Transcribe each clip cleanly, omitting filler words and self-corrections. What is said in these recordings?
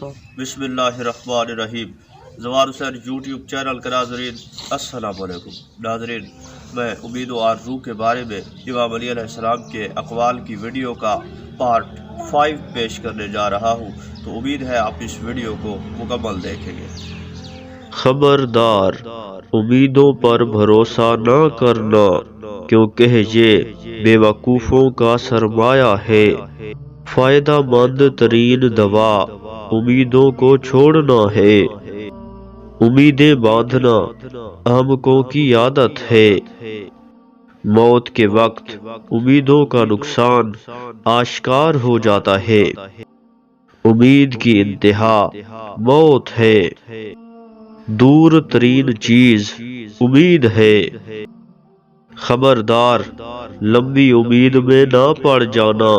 بسم اللہ الرحمن الرحیم۔ زوار حسین یوٹیوب چینل کے ناظرین السلام علیکم۔ ناظرین، میں امید و آرزو کے بارے میں امام علی علیہ السلام کے اقوال کی ویڈیو کا پارٹ 5 پیش کرنے جا رہا ہوں، تو امید ہے آپ اس ویڈیو کو مکمل دیکھیں گے۔ خبردار، امیدوں پر بھروسہ نہ کرنا، کیونکہ یہ بے وقوفوں کا سرمایہ ہے۔ فائدہ مند ترین دوا امیدوں کو چھوڑنا ہے۔ امیدیں باندھنا احمقوں کی عادت ہے۔ موت کے وقت امیدوں کا نقصان آشکار ہو جاتا ہے۔ امید کی انتہا موت ہے۔ دور ترین چیز امید ہے۔ خبردار، لمبی امید میں نہ پڑ جانا۔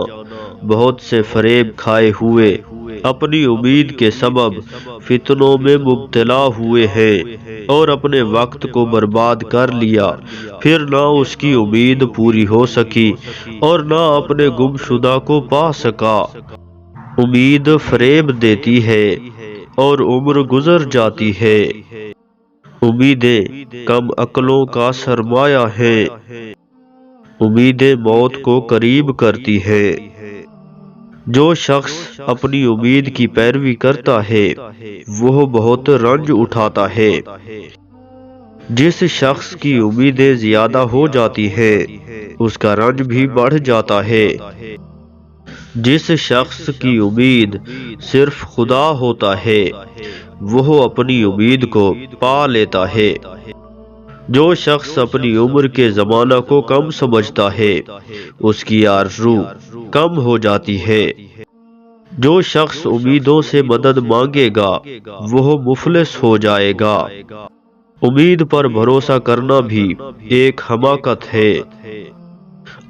بہت سے فریب کھائے ہوئے اپنی امید کے سبب فتنوں میں مبتلا ہوئے ہیں اور اپنے وقت کو برباد کر لیا، پھر نہ اس کی امید پوری ہو سکی اور نہ اپنے گمشدہ کو پا سکا۔ امید فریب دیتی ہے اور عمر گزر جاتی ہے۔ امیدیں کم عقلوں کا سرمایہ ہیں۔ امیدیں موت کو قریب کرتی ہیں۔ جو شخص اپنی امید کی پیروی کرتا ہے وہ بہت رنج اٹھاتا ہے۔ جس شخص کی امیدیں زیادہ ہو جاتی ہیں اس کا رنج بھی بڑھ جاتا ہے۔ جس شخص کی امید صرف خدا ہوتا ہے وہ اپنی امید کو پا لیتا ہے۔ جو شخص اپنی عمر کے زمانہ کو کم سمجھتا ہے اس کی آرزو کم ہو جاتی ہے۔ جو شخص امیدوں سے مدد مانگے گا وہ مفلس ہو جائے گا۔ امید پر بھروسہ کرنا بھی ایک حماقت ہے۔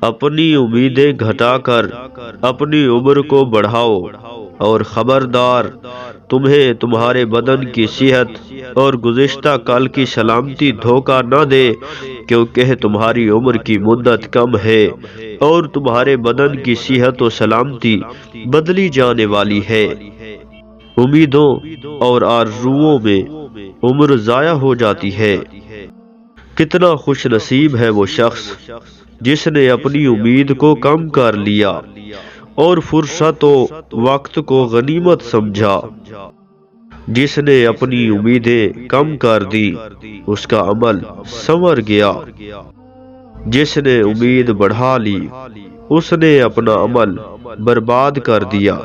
اپنی امیدیں گھٹا کر اپنی عمر کو بڑھاؤ، اور خبردار، تمہیں تمہارے بدن کی صحت اور گزشتہ کل کی سلامتی دھوکہ نہ دے، کیونکہ تمہاری عمر کی مدت کم ہے اور تمہارے بدن کی صحت و سلامتی بدلی جانے والی ہے۔ امیدوں اور آرزوؤں میں عمر ضائع ہو جاتی ہے۔ کتنا خوش نصیب ہے وہ شخص جس نے اپنی امید کو کم کر لیا اور فرصت و وقت کو غنیمت سمجھا۔ جس نے اپنی امیدیں کم کر دی اس کا عمل سنور گیا۔ جس نے امید بڑھا لی اس نے اپنا عمل برباد کر دیا۔